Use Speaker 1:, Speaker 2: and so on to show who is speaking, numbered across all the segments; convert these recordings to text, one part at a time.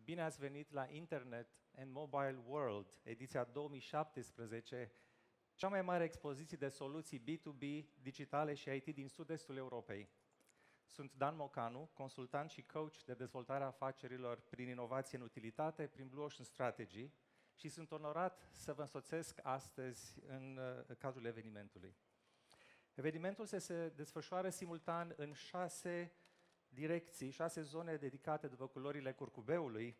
Speaker 1: Bine ați venit la Internet and Mobile World, ediția 2017, cea mai mare expoziție de soluții B2B, digitale și IT din sud-estul Europei. Sunt Dan Mocanu, consultant și coach de dezvoltare a afacerilor prin inovație în utilitate, prin Blue Ocean Strategy, și sunt onorat să vă însoțesc astăzi în cadrul evenimentului. Evenimentul se desfășoară simultan în 6 direcții, 6 zone dedicate după culorile curcubeului,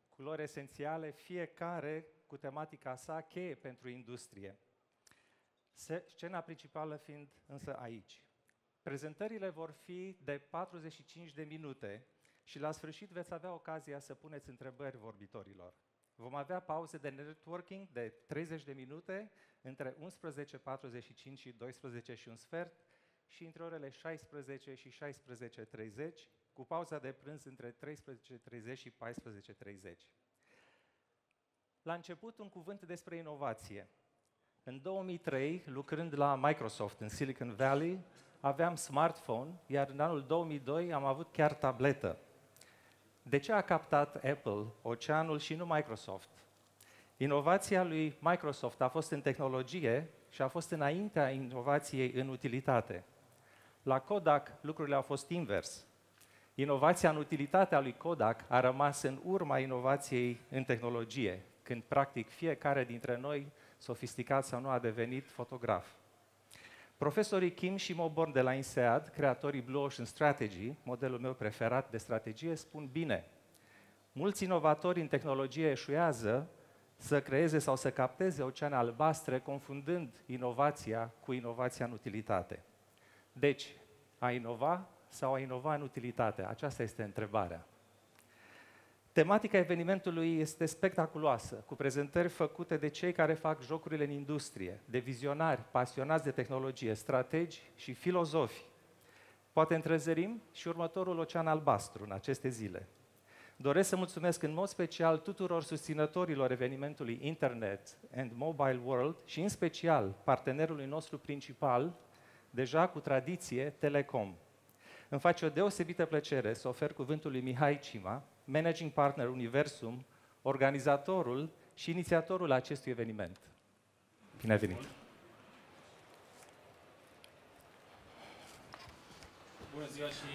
Speaker 1: culori esențiale, fiecare cu tematica sa cheie pentru industrie. Scena principală fiind însă aici. Prezentările vor fi de 45 de minute și la sfârșit veți avea ocazia să puneți întrebări vorbitorilor. Vom avea pauze de networking de 30 de minute între 11:45 și 12 și un sfert și între orele 16 și 16:30, cu pauza de prânz între 13:30 și 14:30. La început, un cuvânt despre inovație. În 2003, lucrând la Microsoft în Silicon Valley, aveam smartphone, iar în anul 2002 am avut chiar tabletă. De ce a captat Apple oceanul și nu Microsoft? Inovația lui Microsoft a fost în tehnologie și a fost înaintea inovației în utilitate. La Kodak lucrurile au fost invers. Inovația în utilitatea lui Kodak a rămas în urma inovației în tehnologie, când practic fiecare dintre noi, sofisticat sau nu, a devenit fotograf. Profesorii Kim și Moborn de la INSEAD, creatorii Blue Ocean Strategy, modelul meu preferat de strategie, spun bine: mulți inovatori în tehnologie eșuează să creeze sau să capteze oceane albastre, confundând inovația cu inovația în utilitate. Deci, a inova sau a inova în utilitate? Aceasta este întrebarea. Tematica evenimentului este spectaculoasă, cu prezentări făcute de cei care fac jocurile în industrie, de vizionari, pasionați de tehnologie, strategi și filozofi. Poate întrezărim și următorul ocean albastru în aceste zile. Doresc să mulțumesc în mod special tuturor susținătorilor evenimentului Internet and Mobile World și în special partenerului nostru principal, deja cu tradiție, Telekom. Îmi face o deosebită plăcere să ofer cuvântul lui Mihai, Cima, managing partner Universum, organizatorul și inițiatorul acestui eveniment. Bine ai venit!
Speaker 2: Bună ziua și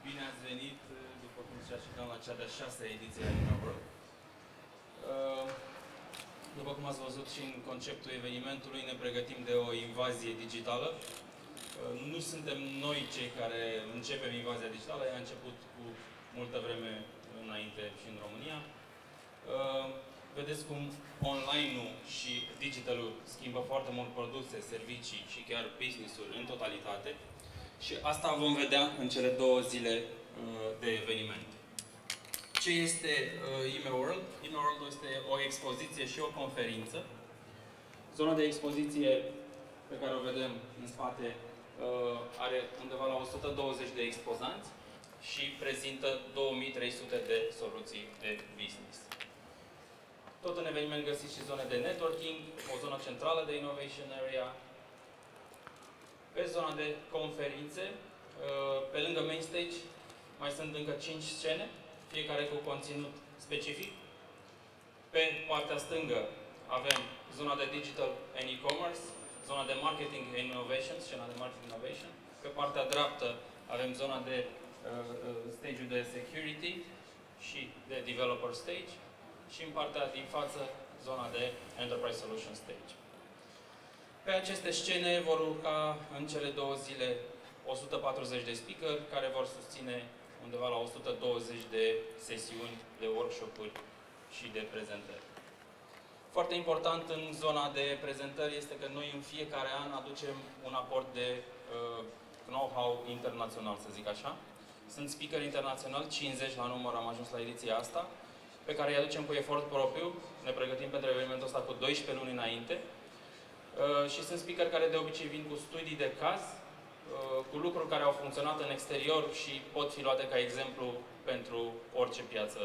Speaker 2: bine ați venit, după cum zicea și Dan, la cea de-a 6-a ediție a IMWorld. După cum ați văzut și în conceptul evenimentului, ne pregătim de o invazie digitală. Nu suntem noi cei care începem invazia digitală, ea a început cu multă vreme înainte și în România. Vedeți cum online-ul și digitalul schimbă foarte mult produse, servicii și chiar business-ul în totalitate. Și asta vom vedea în cele 2 zile de eveniment. Ce este IMWorld? IMWorld este o expoziție și o conferință. Zona de expoziție pe care o vedem în spate are undeva la 120 de expozanți și prezintă 2300 de soluții de business. Tot în eveniment găsiți și zone de networking, o zonă centrală de innovation area. Pe zona de conferințe, pe lângă main stage, mai sunt încă 5 scene, fiecare cu conținut specific. Pe partea stângă avem zona de digital and e-commerce, zona de marketing and innovation, scena de marketing innovation. Pe partea dreaptă avem zona de stage-ul de security și de developer stage. Și în partea din față, zona de enterprise solution stage. Pe aceste scene vor urca în cele 2 zile 140 de speaker care vor susține undeva la 120 de sesiuni de workshop-uri și de prezentări. Foarte important în zona de prezentări este că noi în fiecare an aducem un aport de know-how internațional, să zic așa. Sunt speaker internațional, 50 la număr, am ajuns la ediția asta, pe care îi aducem cu efort propriu. Ne pregătim pentru evenimentul ăsta cu 12 luni înainte. Și sunt speaker care de obicei vin cu studii de caz, cu lucruri care au funcționat în exterior și pot fi luate ca exemplu pentru orice piață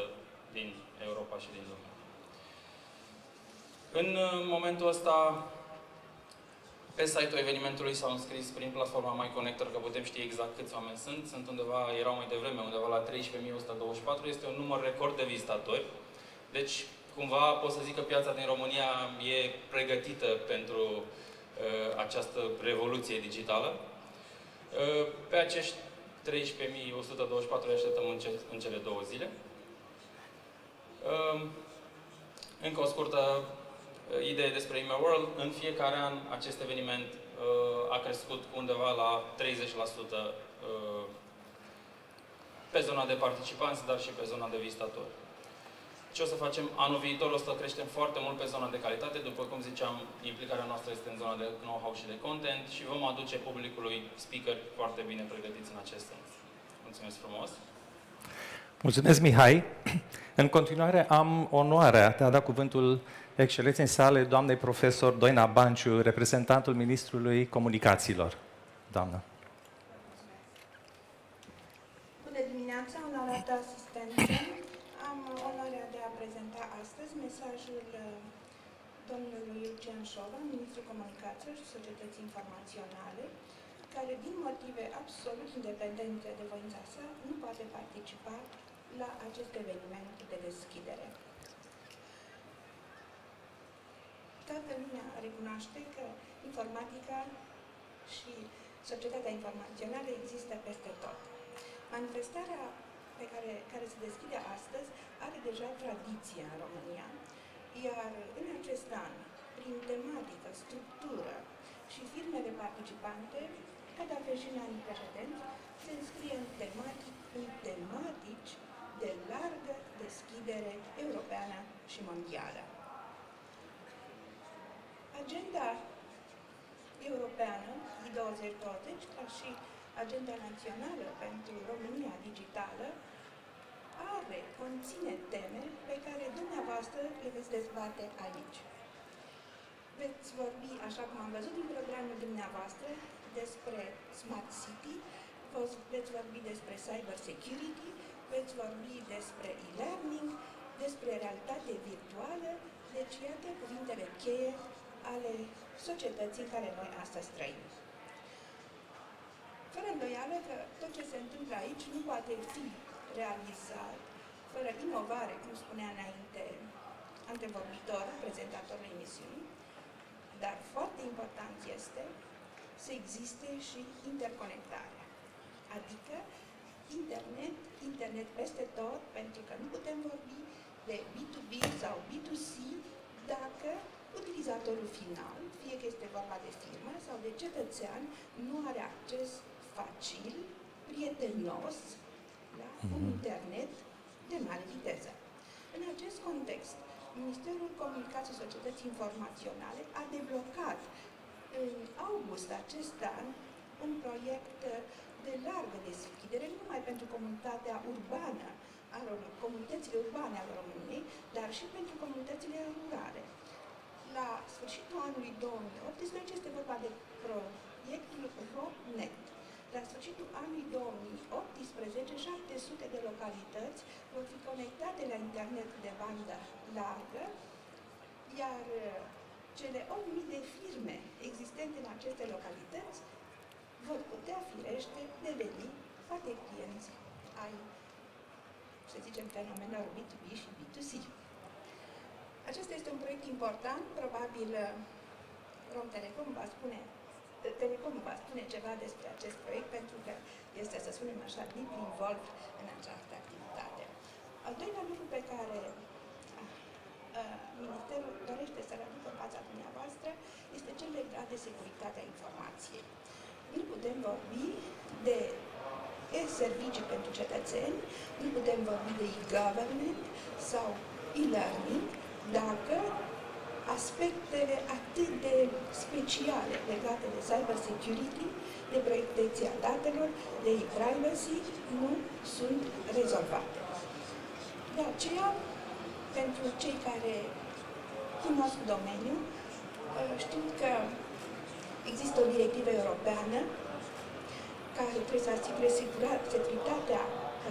Speaker 2: din Europa și din lume. În momentul ăsta, pe site-ul evenimentului s-au înscris prin platforma MyConnector, că putem ști exact câți oameni sunt. Sunt undeva, erau mai devreme, undeva la 13.124. Este un număr record de vizitatori. Deci, cumva pot să zic că piața din România e pregătită pentru această revoluție digitală. Pe acești 13.124 așteptăm în cele 2 zile. Încă o scurtă idee despre IMWorld. În fiecare an acest eveniment a crescut cu undeva la 30% pe zona de participanți, dar și pe zona de vizitatori. Ce o să facem anul viitor? O să creștem foarte mult pe zona de calitate. După cum ziceam, implicarea noastră este în zona de know-how și de content și vom aduce publicului speaker foarte bine pregătiți în acest sens. Mulțumesc frumos!
Speaker 1: Mulțumesc, Mihai! În continuare am onoarea de a da cuvântul excelenței sale, doamnei profesor Doina Banciu, reprezentantul Ministrului Comunicațiilor. Doamnă!
Speaker 3: Bună dimineața, onorată asistență! Am onoarea de a prezenta astăzi mesajul domnului Iulian Șova, Ministrul Comunicațiilor și Societății Informaționale, care, din motive absolut independente de voința sa, nu poate participa la acest eveniment de deschidere. Toată lumea recunoaște că informatica și societatea informațională există peste tot. Manifestarea care se deschide astăzi are deja tradiție în România, iar în acest an, prin tematică, structură și firmele participante, ca de altfel și în anii precedenți, se înscrie în tematici de largă deschidere europeană și mondială. Agenda europeană, I2020, ca și agenda națională pentru România digitală, conține teme pe care dumneavoastră le veți dezbate aici. Veți vorbi, așa cum am văzut din programul dumneavoastră, despre Smart City, veți vorbi despre Cyber Security, veți vorbi despre e-learning, despre realitate virtuală, deci iată cuvintele cheie ale societății în care noi astăzi trăim. Fără îndoială că tot ce se întâmplă aici nu poate fi realizat fără inovare, cum spunea înainte antevorbitor, prezentatorul emisiunii, dar foarte important este să existe și interconectarea. Adică internet peste tot, pentru că nu putem vorbi de B2B sau B2C dacă utilizatorul final, fie că este vorba de firmă sau de cetățean, nu are acces facil, prietenos, la un internet de mare viteză. În acest context, Ministerul Comunicației și Societății Informaționale a deblocat în august acest an un proiect de largă deschidere, nu numai pentru comunitatea urbană, comunitățile urbane ale României, dar și pentru comunitățile rurale. La sfârșitul anului 2018 este vorba de proiectul RoNet. La sfârșitul anului 2018, 700 de localități vor fi conectate la internet de bandă largă, iar cele 8.000 de firme existente în aceste localități vor putea, firește, deveni poate clienți ai, să zicem, fenomenelor B2B și B2C. Acesta este un proiect important, probabil Telekom va spune ceva despre acest proiect, pentru că este, să spunem așa, deep involved în această activitate. Al doilea lucru pe care Ministerul dorește să-l aducă în fața dumneavoastră este cel legat de securitatea informației. Nu putem vorbi de e-servicii pentru cetățeni, nu putem vorbi de e-government sau e-learning dacă aspectele atât de speciale legate de cyber security, de protecția datelor, de e-privacy, nu sunt rezolvate. De aceea, pentru cei care cunosc domeniul, știu că există o directivă europeană care trebuie să asigure securitatea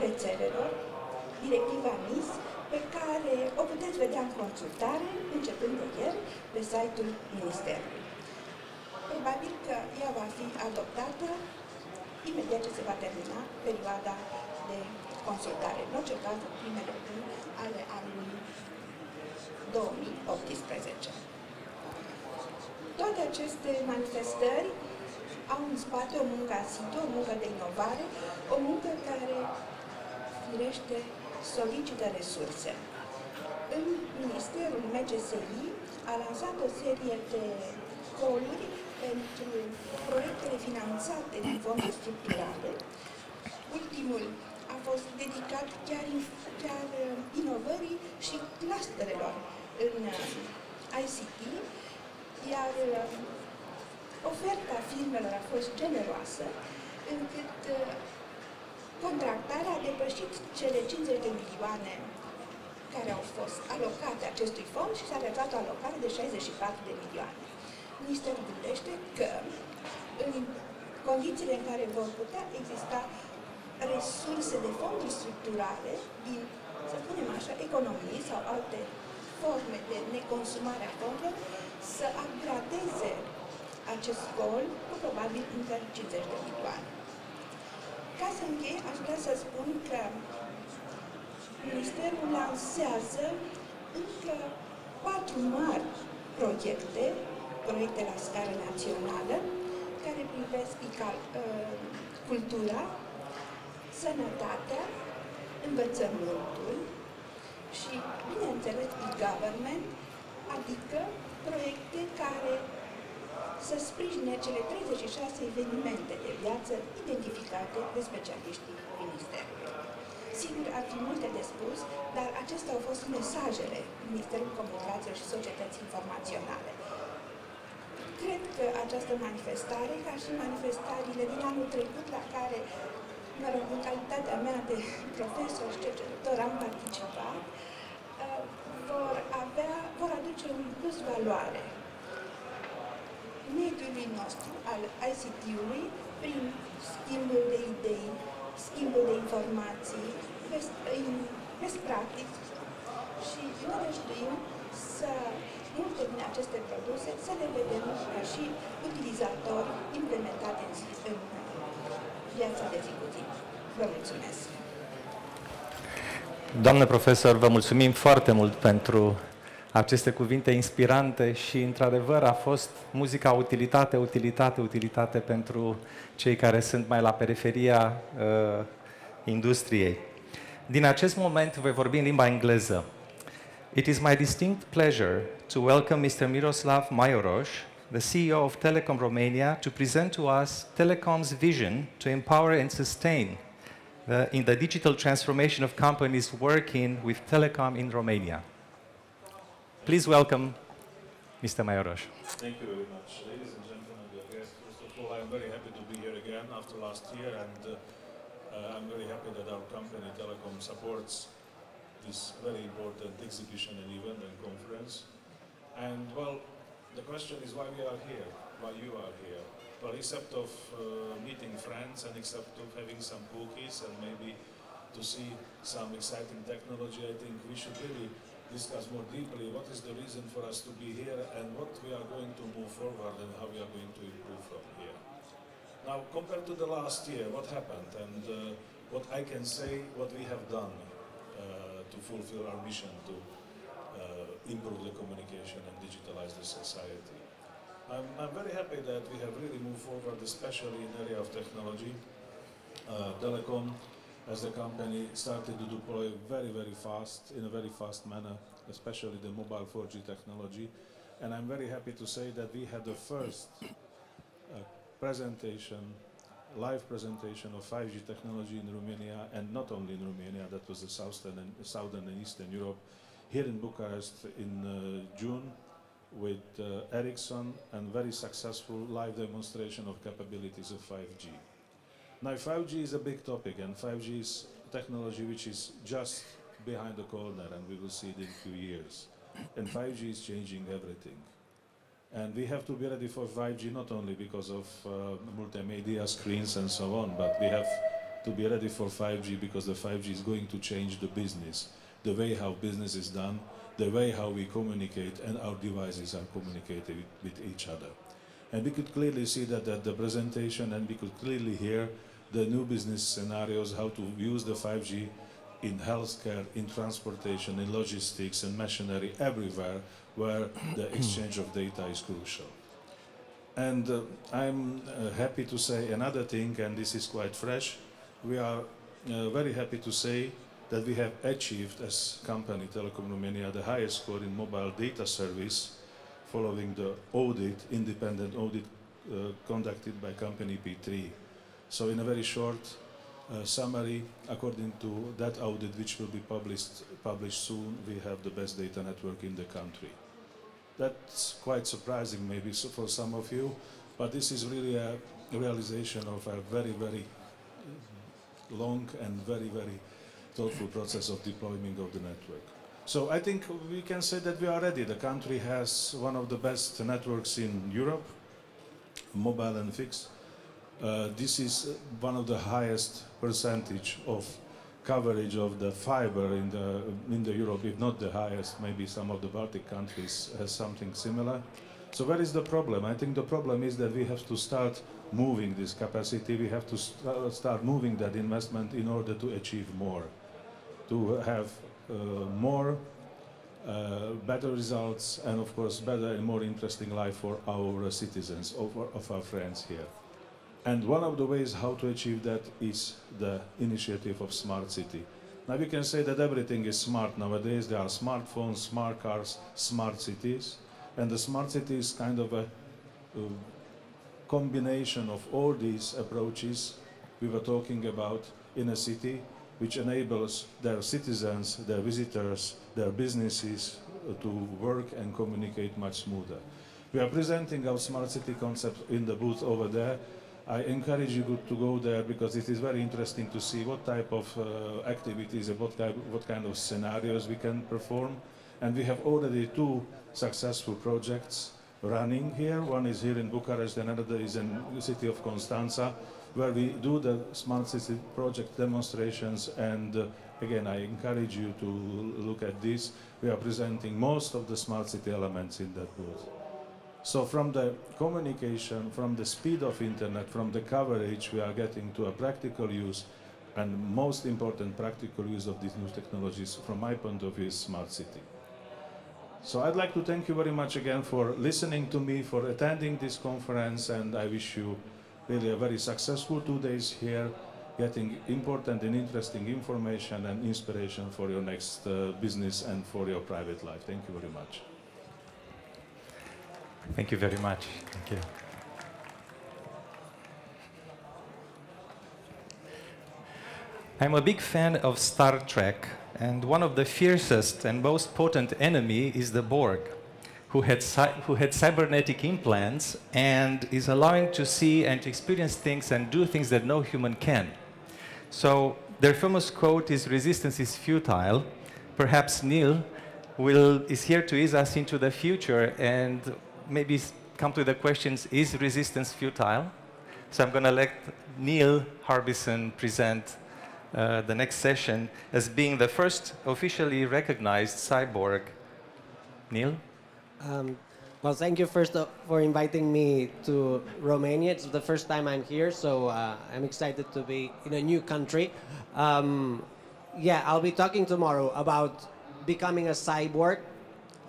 Speaker 3: rețelelor, directiva NIS, pe care o puteți vedea în consultare, începând de ieri, pe site-ul Ministerului. Probabil că ea va fi adoptată imediat ce se va termina perioada de consultare. În orice caz, în primele luni ale anului 2018. Toate aceste manifestări au în spate o muncă asiduă, o muncă de inovare, o muncă care, firește, solicită resurse. În Ministerul MGSI a lansat o serie de call-uri pentru proiectele finanțate din fonduri structurale. Ultimul a fost dedicat chiar inovării și clusterelor în ICT, iar oferta firmelor a fost generoasă, încât contractarea a depășit cele 50 de milioane care au fost alocate acestui fond și s-a realizat o alocare de 64 de milioane. Ministerul gândește că în condițiile în care vor putea exista resurse de fonduri structurale din, să spunem așa, economii sau alte forme de neconsumare a fondurilor, să upgradeze acest gol cu probabil încă 50 de milioane. Ca să închei, aș vrea să spun că Ministerul lansează încă 4 mari proiecte la scară națională, care privesc cultura, sănătatea, învățământul și, bineînțeles, e-government, adică proiecte care să sprijine cele 36 evenimente de viață identificate de specialiștii Ministerului. Sigur, ar fi multe de spus, dar acestea au fost mesajele Ministerului Comunicațiilor și Societății Informaționale. Cred că această manifestare, ca și manifestările din anul trecut, la care, mă rog, în calitatea mea de profesor și cercetător am participat, vor aduce un plus valoare mediului nostru, al ICT-ului, prin schimbul de idei, schimbul de informații, best practice și ne reușim să multe din aceste produse să le vedem ca și utilizatori implementate în viața de zi cu zi. Vă mulțumesc!
Speaker 1: Doamnă profesor, vă mulțumim foarte mult pentru aceste cuvinte inspirante și, într-adevăr, a fost muzica utilitate, utilitate, utilitate pentru cei care sunt mai la periferia industriei. Din acest moment voi vorbi în limba engleză. It is my distinct pleasure to welcome Mr. Miroslav Majoroš, the CEO of Telekom Romania, to present to us Telekom's vision to empower and sustain in the digital transformation of companies working with Telekom in Romania. Please welcome Mr. Majoroš.
Speaker 4: Thank you very much. Ladies and gentlemen, dear guests, first of all, I'm very happy to be here again after last year, and I'm very happy that our company, Telekom, supports this very important exhibition and event and conference. And, well, the question is why we are here, why you are here. Well, except of meeting friends and except of having some cookies and maybe to see some exciting technology, I think we should really discuss more deeply what is the reason for us to be here and what we are going to move forward and how we are going to improve from here. Now, compared to the last year, what happened and what I can say, what we have done to fulfill our mission to improve the communication and digitalize the society. I'm very happy that we have really moved forward, especially in the area of technology. Telekom, as the company, started to deploy very, very fast, in a very fast manner, especially the mobile 4G technology. And I'm very happy to say that we had the first live presentation of 5G technology in Romania, and not only in Romania, that was the southern and eastern Europe, here in Bucharest in June, with Ericsson, and very successful live demonstration of capabilities of 5G. Now, 5G is a big topic, and 5G is technology which is just behind the corner, and we will see it in a few years. And 5G is changing everything. And we have to be ready for 5G not only because of multimedia screens and so on, but we have to be ready for 5G because the 5G is going to change the business, the way how business is done, the way how we communicate and our devices are communicating with each other. And we could clearly see that at the presentation, and we could clearly hear the new business scenarios, how to use the 5G in healthcare, in transportation, in logistics, in machinery, everywhere where the exchange of data is crucial. And I'm happy to say another thing, and this is quite fresh. We are very happy to say that we have achieved, as company Telekom Romania, the highest score in mobile data service following the audit, independent audit conducted by company P3. So in a very short summary, according to that audit, which will be published soon, we have the best data network in the country. That's quite surprising maybe for some of you, but this is really a realization of a very, very long and very, very thoughtful process of deployment of the network. So I think we can say that we are ready. The country has one of the best networks in Europe, mobile and fixed. This is one of the highest percentage of coverage of the fiber in the Europe, if not the highest. Maybe some of the Baltic countries has something similar. So where is the problem? I think the problem is that we have to start moving this capacity. We have to start moving that investment in order to achieve more, to have more, better results, and of course better and more interesting life for our citizens, of our friends here. And one of the ways how to achieve that is the initiative of Smart City. Now we can say that everything is smart nowadays. There are smartphones, smart cars, smart cities. And the smart city is kind of a combination of all these approaches we were talking about in a city, which enables their citizens, their visitors, their businesses to work and communicate much smoother. We are presenting our smart city concept in the booth over there. I encourage you to go there because it is very interesting to see what type of activities and what kind of scenarios we can perform. And we have already 2 successful projects running here. One is here in Bucharest, and another is in the city of Constanța, where we do the smart city project demonstrations. And again, I encourage you to look at this. We are presenting most of the smart city elements in that booth. So from the communication, from the speed of internet, from the coverage, we are getting to a practical use, and most important practical use of these new technologies, from my point of view, is smart city. So I'd like to thank you very much again for listening to me, for attending this conference, and I wish you really a very successful 2 days here, getting important and interesting information and inspiration for your next business and for your private life. Thank you very much.
Speaker 1: Thank you very much. Thank you. I'm a big fan of Star Trek, and one of the fiercest and most potent enemy is the Borg, who had cybernetic implants and is allowing to see and to experience things and do things that no human can. So their famous quote is, "Resistance is futile." Perhaps Neil is here to ease us into the future and maybe come to the questions, is resistance futile? So I'm going to let Neil Harbisson present the next session as being the first officially recognized cyborg. Neil?
Speaker 5: Well, thank you first for inviting me to Romania. It's the first time I'm here, so I'm excited to be in a new country. Yeah, I'll be talking tomorrow about becoming a cyborg.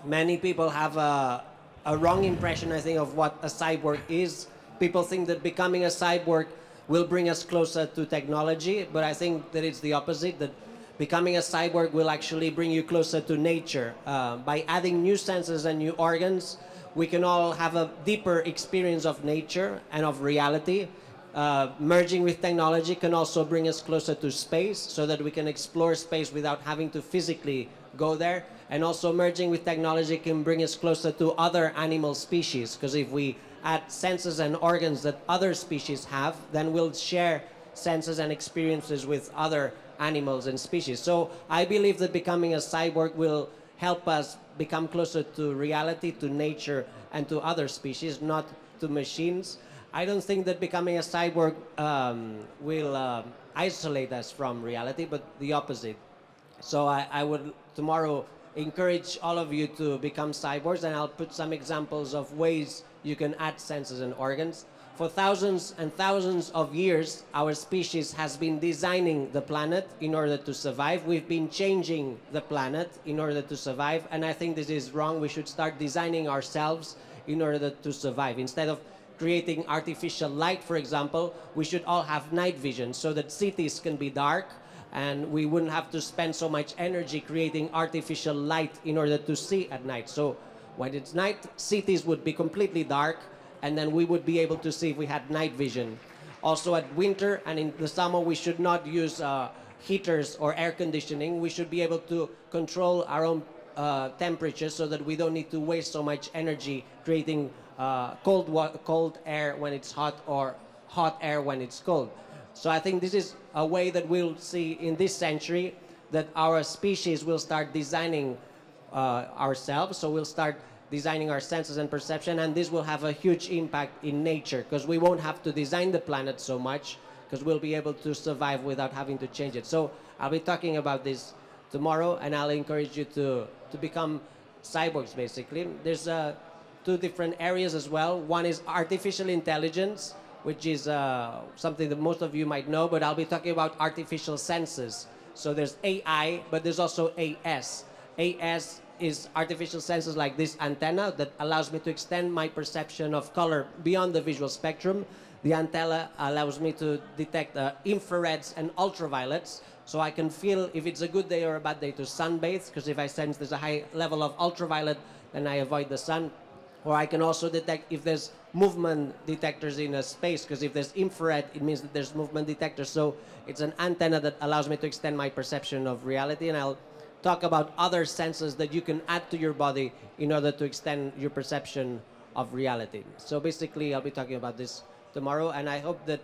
Speaker 5: Many people have a wrong impression, I think, of what a cyborg is. People think that becoming a cyborg will bring us closer to technology, but I think that it's the opposite, that becoming a cyborg will actually bring you closer to nature. By adding new senses and new organs, we can all have a deeper experience of nature and of reality. Merging with technology can also bring us closer to space, so that we can explore space without having to physically go there. And also merging with technology can bring us closer to other animal species, because if we add senses and organs that other species have, then we'll share senses and experiences with other animals and species. So I believe that becoming a cyborg will help us become closer to reality, to nature, and to other species, not to machines. I don't think that becoming a cyborg will isolate us from reality, but the opposite. So I would tomorrow encourage all of you to become cyborgs, and I'll put some examples of ways you can add senses and organs. for thousands and thousands of years, our species has been designing the planet in order to survive. We've been changing the planet in order to survive, and I think this is wrong. We should start designing ourselves in order to survive. Instead of creating artificial light, for example, we should all have night vision so that cities can be dark, and we wouldn't have to spend so much energy creating artificial light in order to see at night. So when it's night, cities would be completely dark, and then we would be able to see if we had night vision. Also at winter and in the summer, we should not use heaters or air conditioning. We should be able to control our own temperature so that we don't need to waste so much energy creating cold air when it's hot or hot air when it's cold. So I think this is a way that we'll see in this century that our species will start designing ourselves. So we'll start designing our senses and perception, and this will have a huge impact in nature because we won't have to design the planet so much because we'll be able to survive without having to change it. So I'll be talking about this tomorrow, and I'll encourage you to become cyborgs, basically. There's two different areas as well. One is artificial intelligence, which is something that most of you might know, but I'll be talking about artificial senses. So there's AI, but there's also AS. AS is artificial senses like this antenna that allows me to extend my perception of color beyond the visual spectrum. The antenna allows me to detect infrareds and ultraviolets, so I can feel if it's a good day or a bad day to sunbathe, because if I sense there's a high level of ultraviolet, then I avoid the sun. Or I can also detect if there's movement detectors in a space, because if there's infrared, it means that there's movement detectors. So it's an antenna that allows me to extend my perception of reality, and I'll talk about other senses that you can add to your body in order to extend your perception of reality. So basically, I'll be talking about this tomorrow, and I hope that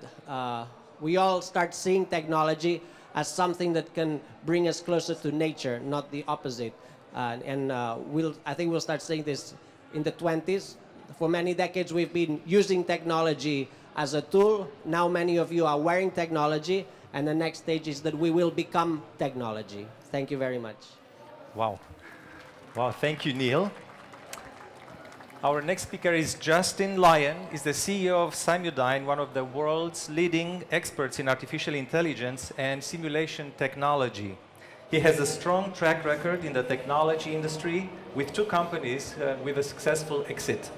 Speaker 5: we all start seeing technology as something that can bring us closer to nature, not the opposite. I think we'll start seeing this in the 20s. For many decades, we've been using technology as a tool. Now many of you are wearing technology, and the next stage is that we will become technology. Thank you very much.
Speaker 1: Wow. Wow, thank you, Neil. Our next speaker is Justin Lyon. He's the CEO of Cyborg, one of the world's leading experts in artificial intelligence and simulation technology. He has a strong track record in the technology industry with 2 companies with a successful exit.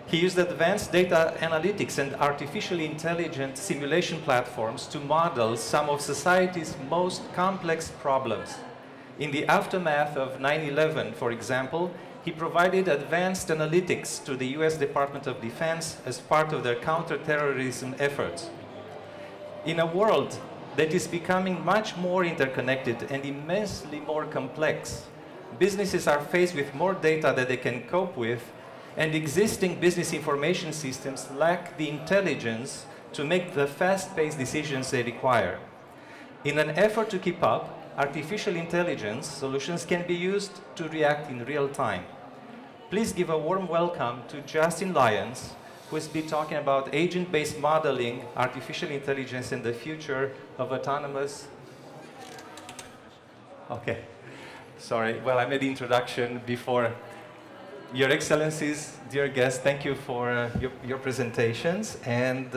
Speaker 1: He used advanced data analytics and artificial intelligence simulation platforms to model some of society's most complex problems. In the aftermath of 9/11, for example, he provided advanced analytics to the US Department of Defense as part of their counterterrorism efforts. In a world that is becoming much more interconnected and immensely more complex, businesses are faced with more data that they can cope with, and existing business information systems lack the intelligence to make the fast-paced decisions they require. In an effort to keep up, artificial intelligence solutions can be used to react in real time. Please give a warm welcome to Justin Lyon, who will be talking about agent-based modeling, artificial intelligence, and the future of autonomous... Okay, sorry. Well, I made the introduction before. Your Excellencies, dear guests, thank you for your presentations, and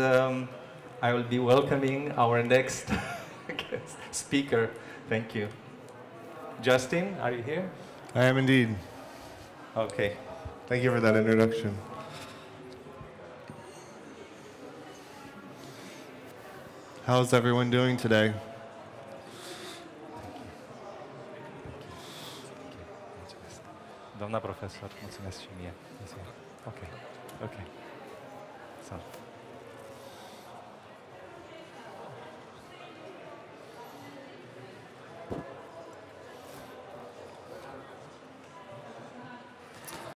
Speaker 1: I will be welcoming our next guest speaker. Thank you. Justin, are you here?
Speaker 6: I am indeed.
Speaker 1: Okay.
Speaker 6: Thank you for that introduction. How's everyone doing today?
Speaker 1: Doamna profesor, mulțumesc și mie. Ok. So.